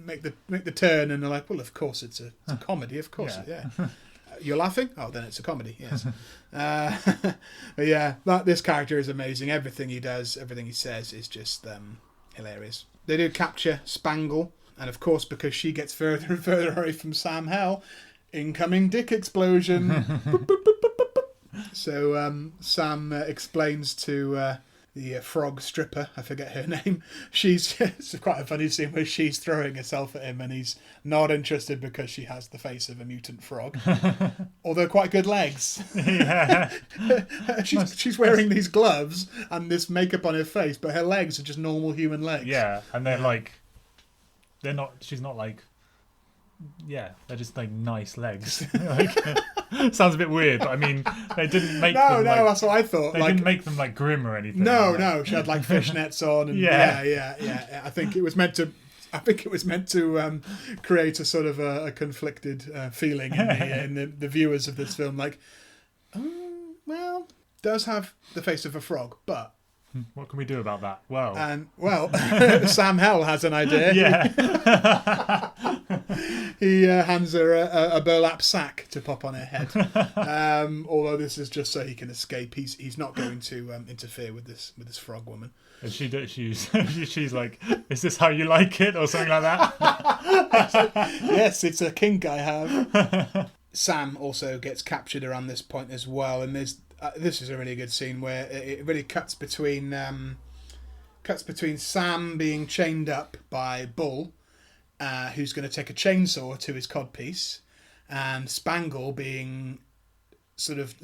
make the turn, and they're like, well, of course it's a comedy, of course, yeah. You're laughing? Oh, then it's a comedy, yes. But yeah, this character is amazing. Everything he does, everything he says is just hilarious. They do capture Spangle, and of course, because she gets further and further away from Sam Hell, incoming dick explosion. Boop, boop, boop, boop, boop, boop. So Sam explains to the frog stripper, I forget her name, it's quite a funny scene where she's throwing herself at him and he's not interested because she has the face of a mutant frog, although quite good legs. Yeah. she's wearing these gloves and this makeup on her face, but her legs are just normal human legs. Yeah, and she's not like, yeah, they're just like nice legs. Sounds a bit weird, but I mean, they didn't make them. No, that's what I thought. They didn't make them like grim or anything. No, she had like fishnets on, and yeah. I think it was meant to create a sort of a conflicted feeling in the viewers of this film. Like, well, does have the face of a frog, but what can we do about that? Well, Sam Hell has an idea. Yeah. He hands her a burlap sack to pop on her head. Although this is just so he can escape. He's not going to interfere with this frog woman. And she's like, "Is this how you like it?" or something like that. Yes, it's a kink I have. Sam also gets captured around this point as well, and this is a really good scene where it really cuts between Sam being chained up by Bull, who's going to take a chainsaw to his codpiece, and Spangle being sort of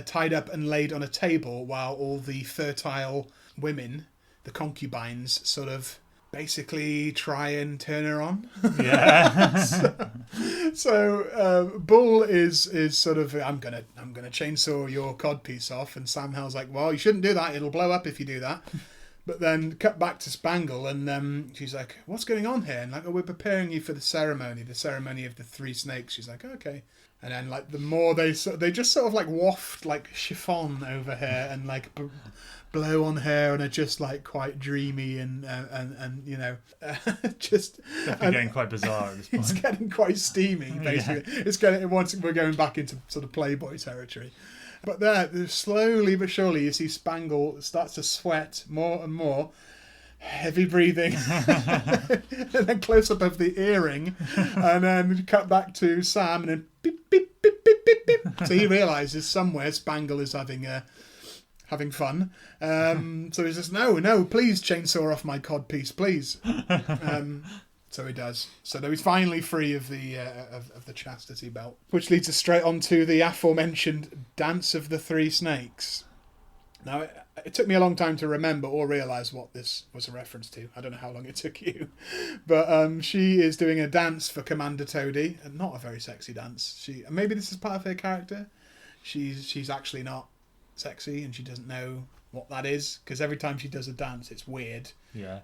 tied up and laid on a table while all the fertile women, the concubines, sort of basically try and turn her on. Yeah. so Bull is sort of, I'm gonna chainsaw your codpiece off, and Sam Hell's like, well, you shouldn't do that, it'll blow up if you do that. But then cut back to Spangle, and she's like, what's going on here? And like, oh, we're preparing you for the ceremony of the three snakes. She's like, okay. And then like the more they just sort of like waft like chiffon over her and like blow on her, and are just like quite dreamy and just definitely getting quite bizarre at this point. It's getting quite steamy basically. Yeah. We're going back into sort of Playboy territory. But there, slowly but surely, you see Spangle starts to sweat more and more, heavy breathing, and then close up of the earring, and then cut back to Sam, and then beep beep beep beep beep beep. So he realizes somewhere Spangle is having fun. So he says, no, please chainsaw off my codpiece, please. So he does. So he's finally free of the chastity belt, which leads us straight on to the aforementioned Dance of the Three Snakes. Now, it took me a long time to remember or realise what this was a reference to. I don't know how long it took you. But she is doing a dance for Commander Toady, and not a very sexy dance. Maybe this is part of her character. She's actually not sexy, and she doesn't know what that is, because every time she does a dance, it's weird. Yeah.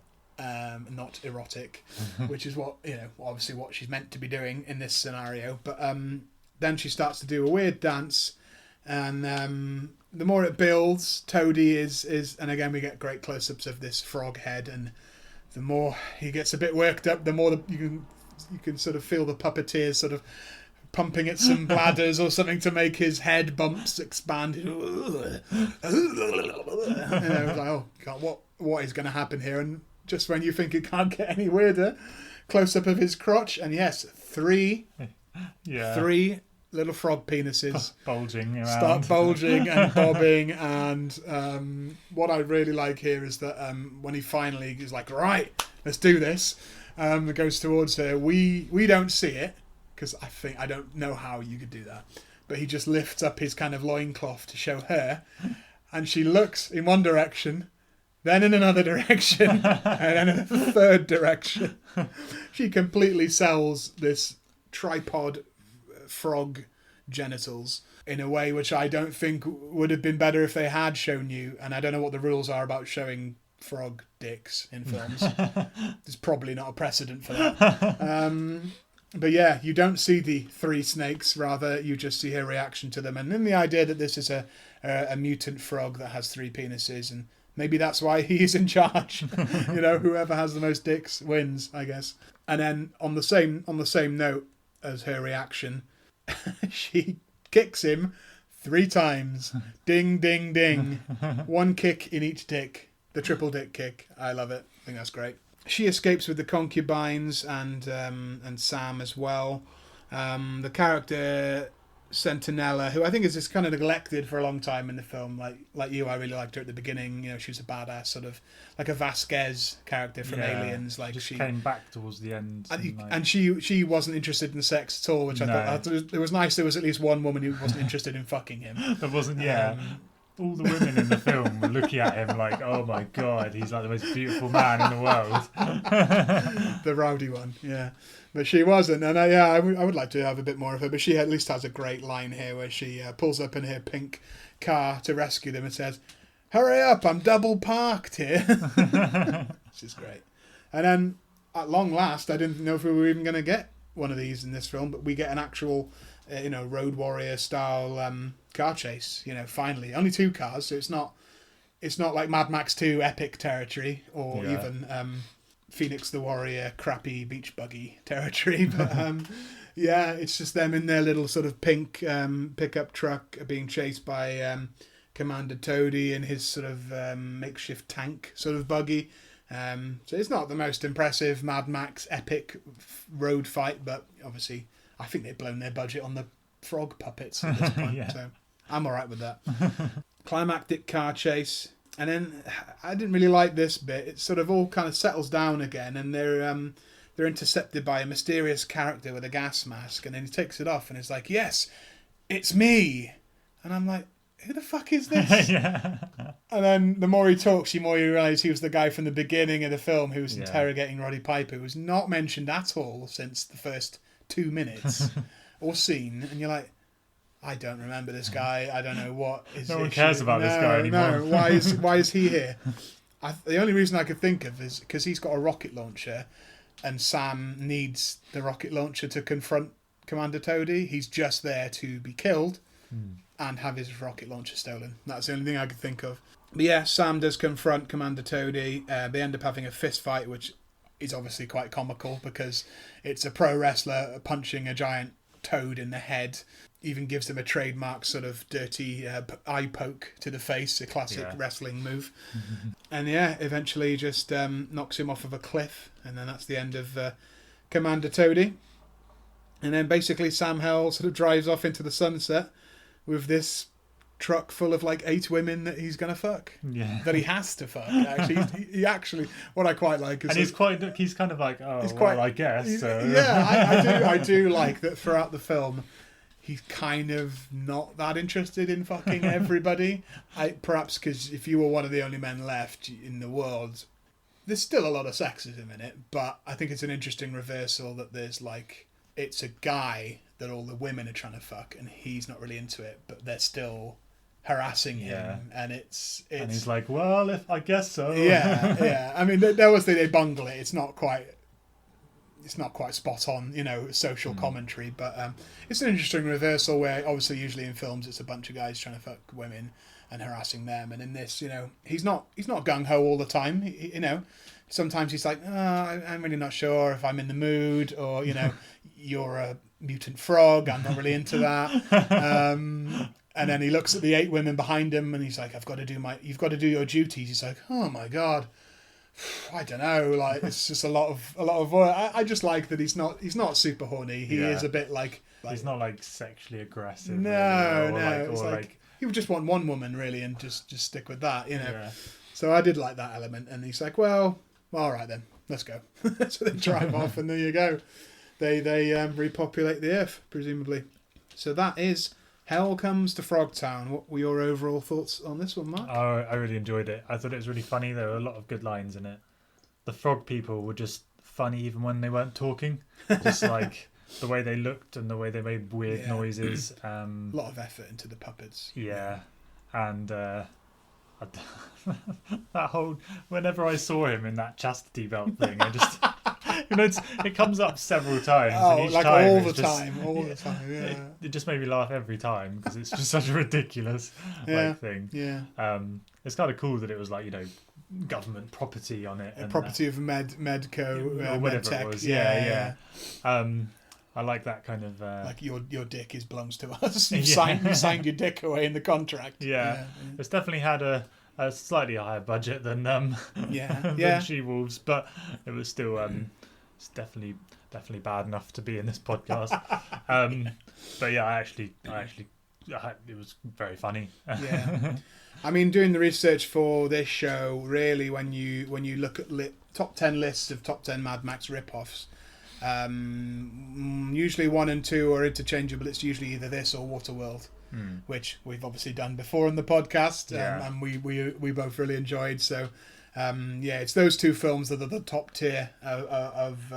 Not erotic, which is what obviously what she's meant to be doing in this scenario. But then she starts to do a weird dance, and the more it builds, Toady is, and again we get great close-ups of this frog head, and the more he gets a bit worked up, the more you can sort of feel the puppeteers sort of pumping at some bladders or something to make his head bumps expand. And I was like, oh God, what is going to happen here? And just when you think it can't get any weirder, close up of his crotch, and yes, three little frog penises bulging around. Start bulging and bobbing, and what I really like here is that when he finally is like, right, let's do this, it goes towards her. We don't see it, because I don't know how you could do that, but he just lifts up his kind of loincloth to show her, and she looks in one direction, then in another direction, and then in a third direction. She completely sells this tripod frog genitals in a way which I don't think would have been better if they had shown you. And I don't know what the rules are about showing frog dicks in films. There's probably not a precedent for that. But yeah, you don't see the 3 snakes. Rather, you just see her reaction to them. And then the idea that this is a mutant frog that has 3 penises, and maybe that's why he's in charge. Whoever has the most dicks wins, I guess. And then on the same note as her reaction, she kicks him 3 times. Ding, ding, ding. 1 kick in each dick. The triple dick kick. I love it. I think that's great. She escapes with the concubines and Sam as well. The character Sentinella, who I think is just kind of neglected for a long time in the film. Like you, I really liked her at the beginning. She was a badass, sort of like a Vasquez character from Aliens. Like she came back towards the end, and she wasn't interested in sex at all, which I thought it was nice. There was at least one woman who wasn't interested in fucking him. There wasn't, all the women in the film were looking at him like, oh my god, he's like the most beautiful man in the world. The rowdy one, yeah. But she wasn't, and I would like to have a bit more of her, but she at least has a great line here where she pulls up in her pink car to rescue them and says, "Hurry up, I'm double parked here." Which is great. And then, at long last, I didn't know if we were even going to get one of these in this film, but we get an actual, Road Warrior style car chase. Finally, only 2 cars, so it's not like Mad Max 2 epic territory, or even Phoenix the Warrior crappy beach buggy territory. But it's just them in their little sort of pink pickup truck being chased by Commander Toady in his sort of makeshift tank sort of buggy. So it's not the most impressive Mad Max epic road fight, but obviously I think they've blown their budget on the frog puppets at this point. So I'm all right with that. Climactic car chase. And then I didn't really like this bit. It sort of all kind of settles down again, and they're intercepted by a mysterious character with a gas mask, and then he takes it off and it's like, "Yes, it's me." And I'm like, who the fuck is this? And then the more he talks, the more you realise he was the guy from the beginning of the film who was interrogating Roddy Piper, who was not mentioned at all since the first 2 minutes or scene. And you're like, I don't remember this guy. I don't know what is. No one cares about this guy anymore. No, why is he here? The only reason I could think of is because he's got a rocket launcher, and Sam needs the rocket launcher to confront Commander Toady. He's just there to be killed and have his rocket launcher stolen. That's the only thing I could think of. But yeah, Sam does confront Commander Toady. They end up having a fist fight, which is obviously quite comical because it's a pro wrestler punching a giant toad in the head. Even gives him a trademark sort of dirty eye poke to the face, a classic wrestling move. And eventually just knocks him off of a cliff, and then that's the end of Commander Toady. And then basically Sam Hell sort of drives off into the sunset with this truck full of like 8 women that he's gonna fuck. That he has to fuck. Actually, he actually, what I quite like is, and he's kind of like, I guess. So. Yeah, I do like that throughout the film. He's kind of not that interested in fucking everybody. Perhaps because if you were one of the only men left in the world, there's still a lot of sexism in it, but I think it's an interesting reversal that there's like, it's a guy that all the women are trying to fuck and he's not really into it, but they're still harassing him, and it's and he's like, well, if I guess so. I mean, they bungle it. It's not quite spot on, social commentary, but it's an interesting reversal where obviously usually in films it's a bunch of guys trying to fuck women and harassing them, and in this, he's not gung-ho all the time. Sometimes he's like, I'm really not sure if I'm in the mood, or you're a mutant frog, I'm not really into that. And then he looks at the 8 women behind him and he's like, you've got to do your duties. He's like, oh my god, I don't know, like it's just a lot of I just like that he's not super horny. He is a bit like he's not like sexually aggressive. No, it's like he would just want one woman really and just stick with that, So I did like that element, and he's like, well, all right then, let's go. So they drive off, and there you go. They repopulate the earth, presumably. So that is Hell Comes to Frogtown. What were your overall thoughts on this one, Mark? Oh, I really enjoyed it. I thought it was really funny. There were a lot of good lines in it. The frog people were just funny even when they weren't talking. Just like the way they looked and the way they made weird noises. A lot of effort into the puppets. Yeah, and that whole, whenever I saw him in that chastity belt thing, I just it comes up several times. Oh, and each like time all it's the just, time. Yeah. It just made me laugh every time because it's just such a ridiculous thing. Yeah. It's kind of cool that it was like, government property on it. A property of Medco or whatever Medtech. it was. Yeah. I like that kind of like your dick belongs to us. You signed your dick away in the contract. Yeah. It's definitely had a slightly higher budget than than She-Wolves, but it was still it's definitely bad enough to be in this podcast. But yeah, I actually it was very funny. Yeah. I mean, doing the research for this show, really, when you look at top 10 lists of top 10 Mad Max rip-offs, usually 1 and 2 are interchangeable. It's usually either this or Waterworld, which we've obviously done before on the podcast, and we both really enjoyed. So, it's those two films that are the top tier of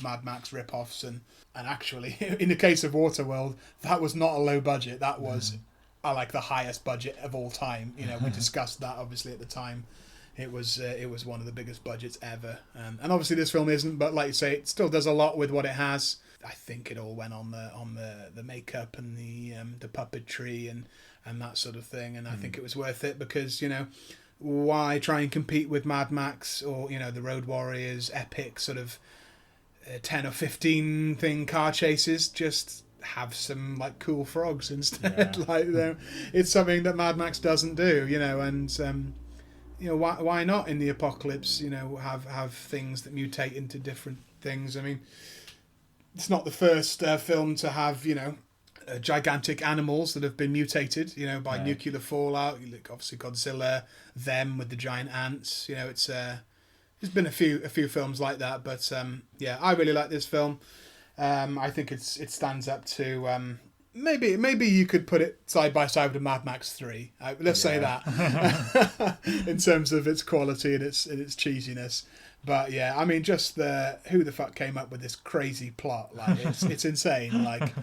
Mad Max rip-offs, and actually, in the case of Waterworld, that was not a low budget. That was like the highest budget of all time. We discussed that obviously at the time. It was one of the biggest budgets ever, and obviously this film isn't. But like you say, it still does a lot with what it has. I think it all went on the makeup and the puppetry and that sort of thing. And I think it was worth it because why try and compete with Mad Max or the Road Warriors epic sort of 10 or 15 thing car chases? Just have some like cool frogs instead. It's something that Mad Max doesn't do. And why not in the apocalypse? Have things that mutate into different things. I mean, it's not the first film to have gigantic animals that have been mutated. By nuclear fallout. Look, obviously Godzilla, them with the giant ants. There's been a few films like that, but I really like this film. I think it stands up to maybe you could put it side by side with Mad Max 3. Let's say that in terms of its quality and its cheesiness. But yeah, I mean, just who the fuck came up with this crazy plot? Like it's insane. Like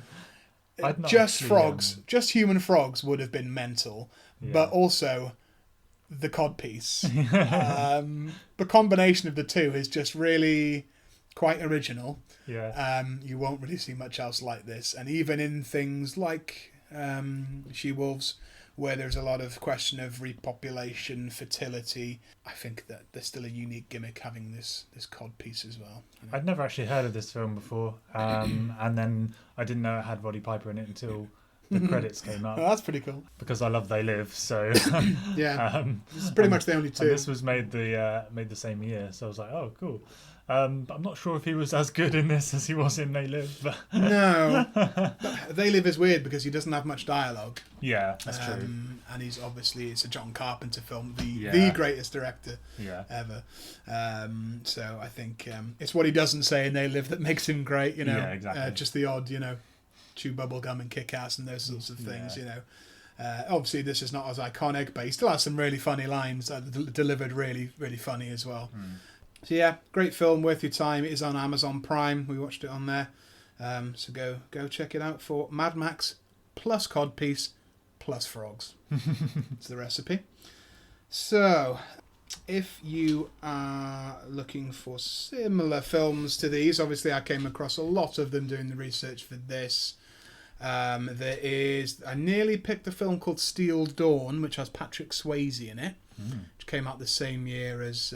just frogs, just human frogs would have been mental, but also the codpiece. The combination of the two is just really quite original. You won't really see much else like this, and even in things like She-Wolves, where there's a lot of question of repopulation, fertility, I think that there's still a unique gimmick having this codpiece as well. I'd never actually heard of this film before, and then I didn't know it had Roddy Piper in it until the credits came up. Oh, that's pretty cool. Because I love They Live, so this is pretty much the only two. And this was made the same year, so I was like, oh, cool. I'm not sure if he was as good in this as he was in They Live. But no, They Live is weird because he doesn't have much dialogue. Yeah, that's true. And it's a John Carpenter film, the greatest director ever. So I think it's what he doesn't say in They Live that makes him great. Yeah, exactly. Just the odd, chew bubble gum and kick ass and those sorts of things. Obviously this is not as iconic, but he still has some really funny lines delivered really, really funny as well. So yeah, great film, worth your time. It is on Amazon Prime. We watched it on there. So go check it out for Mad Max plus codpiece plus frogs. It's the recipe. So if you are looking for similar films to these, obviously I came across a lot of them doing the research for this. I nearly picked a film called Steel Dawn, which has Patrick Swayze in it, which came out the same year as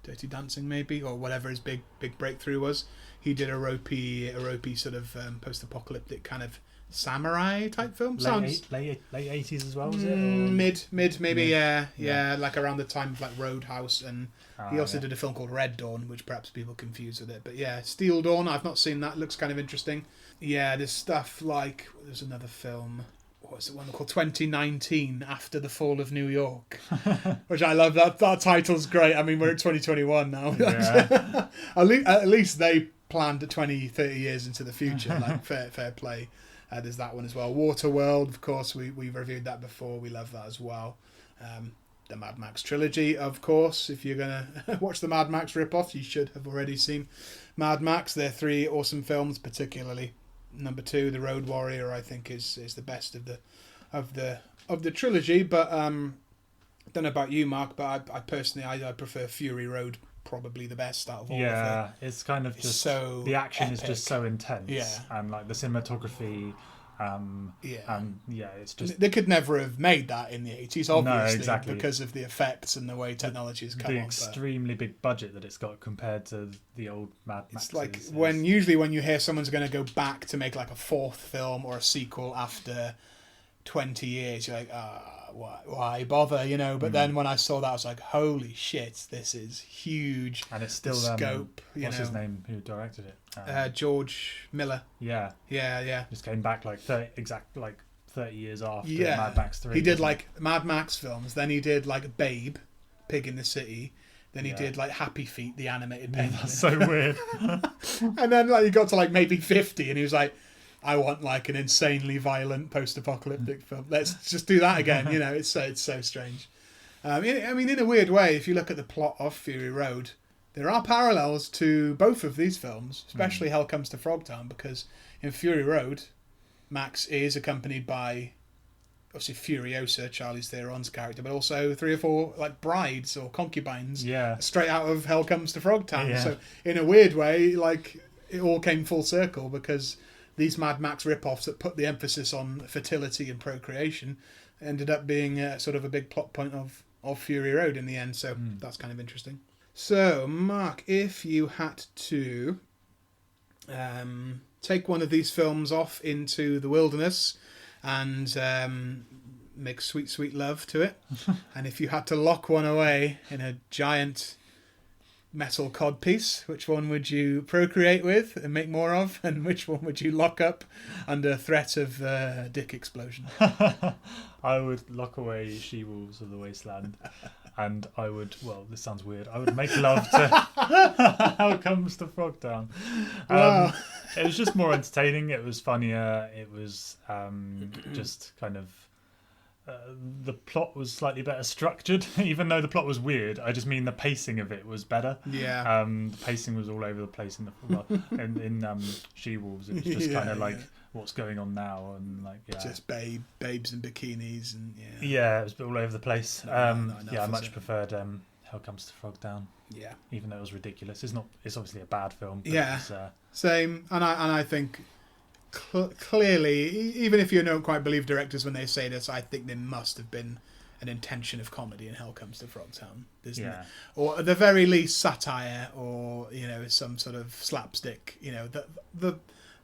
Dirty Dancing, maybe, or whatever his big breakthrough was. He did a ropey sort of post-apocalyptic kind of samurai type film. Late 80s as well, was it? Mid, maybe, yeah, like around the time of like Roadhouse, and he also did a film called Red Dawn, which perhaps people confuse with it. But yeah, Steel Dawn, I've not seen that. It looks kind of interesting. Yeah, there's stuff like, there's another film, what was it, one called 2019, After the Fall of New York, which I love. That title's great. I mean, we're in 2021 now. Yeah. at least they planned 20, 30 years into the future, like fair play. There's that one as well. Waterworld, of course, we've reviewed that before. We love that as well. the Mad Max trilogy, of course. If you're going to watch the Mad Max rip-off, you should have already seen Mad Max. They're 3 awesome films, particularly number 2, The Road Warrior, I think is the best of the trilogy. But I don't know about you, Mark, but I personally I prefer Fury Road, probably the best out of all of them. Yeah, it's kind of just so the action epic. is just so intense. Yeah. And like the cinematography. And it's just they could never have made that in the 80s, obviously, no, exactly. because of the effects and the way technology has come the on. extremely big budget that it's got compared to the old Mad Max. It's like when you hear someone's going to go back to make like a 4th film or a sequel after 20 years, you're like, why bother, you know? But then when I saw that, I was like, holy shit, this is huge. And it's still scope. What's his name? Who directed it? George Miller. Yeah. Just came back like 30 years after Mad Max 3. He did like Mad Max films, then he did like Babe, Pig in the City, then he did like Happy Feet, the animated penguin. That's so weird. And then like he got to like maybe 50 and he was like, I want like an insanely violent post-apocalyptic film. Let's just do that again. You know, it's so strange. I mean, in a weird way, if you look at the plot of Fury Road, there are parallels to both of these films, especially Hell Comes to Frogtown, because in Fury Road, Max is accompanied by, obviously, Furiosa, Charlize Theron's character, but also 3 or 4 like brides or concubines, straight out of Hell Comes to Frogtown. Yeah. So in a weird way, like it all came full circle because these Mad Max rip-offs that put the emphasis on fertility and procreation ended up being sort of a big plot point of Fury Road in the end. So that's kind of interesting. So, Mark, if you had to take one of these films off into the wilderness and make sweet, sweet love to it, and if you had to lock one away in a giant metal codpiece, which one would you procreate with and make more of, and which one would you lock up under threat of dick explosion? I would lock away She-Wolves of the Wasteland, and I would, well, this sounds weird, I would make love to How Comes to Frogtown. Wow. It was just more entertaining, it was funnier, it was just kind of the plot was slightly better structured, even though the plot was weird. I just mean the pacing of it was better. Yeah. The pacing was all over the place in She-Wolves. It was just kind of like what's going on now and like just babes in bikinis and it was all over the place. I much preferred Hell Comes to Frogtown. Yeah. Even though it was ridiculous. It's obviously a bad film. But yeah. Same. And I think clearly, even if you don't quite believe directors when they say this, I think there must have been an intention of comedy in Hell Comes to Frogtown, isn't it? Or at the very least satire, or some sort of slapstick.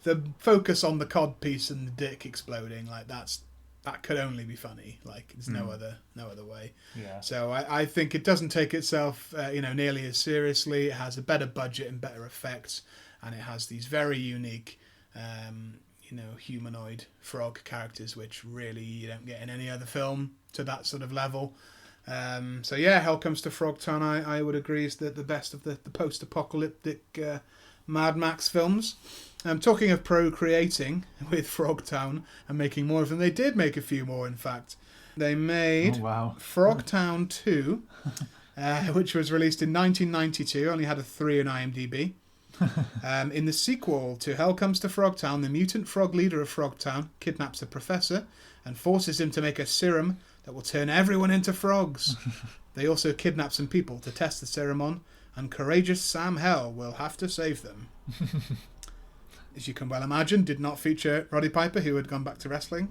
The focus on the codpiece and the dick exploding, like that could only be funny. Like there's no other way. Yeah. So I think it doesn't take itself nearly as seriously. It has a better budget and better effects, and it has these very unique humanoid frog characters, which really you don't get in any other film to that sort of level. Hell Comes to Frogtown, I would agree, is the best of the post-apocalyptic Mad Max films. Talking of procreating with Frogtown and making more of them, they did make a few more, in fact. They made Frogtown 2, which was released in 1992, only had a 3 on IMDb. In the sequel to Hell Comes to Frogtown, the mutant frog leader of Frogtown kidnaps the professor and forces him to make a serum that will turn everyone into frogs. They also kidnap some people to test the serum on, and courageous Sam Hell will have to save them. As you can well imagine, did not feature Roddy Piper, who had gone back to wrestling,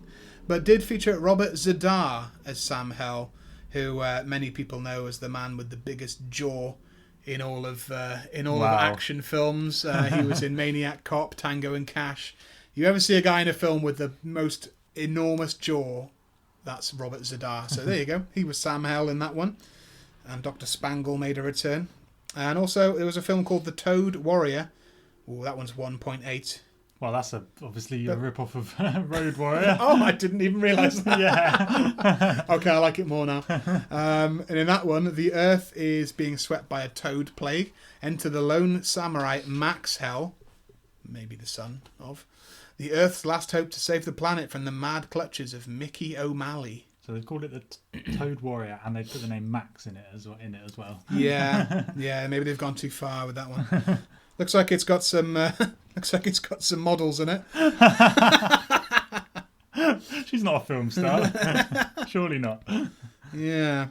but did feature Robert Z'Dar as Sam Hell, who many people know as the man with the biggest jaw in all of action films. He was in Maniac Cop, Tango and Cash. You ever see a guy in a film with the most enormous jaw, that's Robert Z'Dar. So there you go. He was Sam Hell in that one. And Dr. Spangle made a return. And also there was a film called The Toad Warrior. Ooh, that one's 1.8. Well, that's obviously a rip-off of Road Warrior. Oh, I didn't even realise that. Yeah. Okay, I like it more now. And in that one, the Earth is being swept by a toad plague. Enter the lone samurai Max Hell, maybe the son of, the Earth's last hope to save the planet from the mad clutches of Mickey O'Malley. So they called it the Toad Warrior, and they put the name Max in it as well. Yeah, yeah. Maybe they've gone too far with that one. Looks like it's got some. Looks like it's got some models in it. She's not a film star. Surely not. Yeah.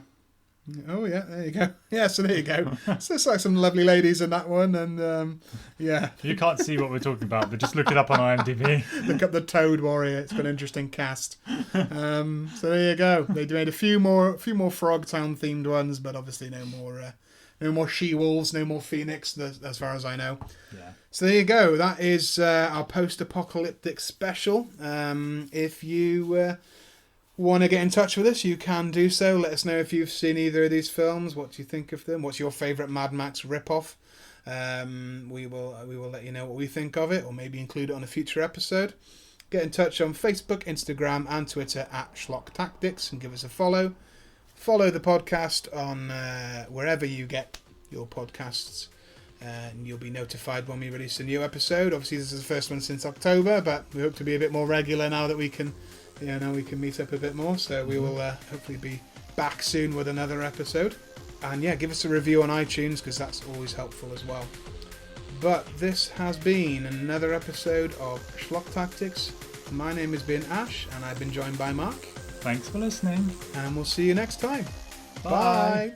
Oh yeah, there you go. Yeah, so there you go. So it's like some lovely ladies in that one, and yeah. You can't see what we're talking about, but just look it up on IMDb. Look up the Toad Warrior. It's got an interesting cast. So there you go. They made a few more Frogtown themed ones, but obviously no more she-wolves, no more Phoenix, as far as I know. Yeah. So there you go. That is our post-apocalyptic special. If you want to get in touch with us, you can do so. Let us know if you've seen either of these films. What do you think of them? What's your favourite Mad Max ripoff? We will let you know what we think of it, or maybe include it on a future episode. Get in touch on Facebook, Instagram, and Twitter at Schlock Tactics, and give us a follow. Follow the podcast on wherever you get your podcasts, and you'll be notified when we release a new episode. Obviously, this is the first one since October, but we hope to be a bit more regular now that we can. Now we can meet up a bit more, so we will hopefully be back soon with another episode. And yeah, give us a review on iTunes, because that's always helpful as well. But this has been another episode of Schlock Tactics. My name has been Ash, and I've been joined by Mark. Thanks for listening. And we'll see you next time. Bye. Bye.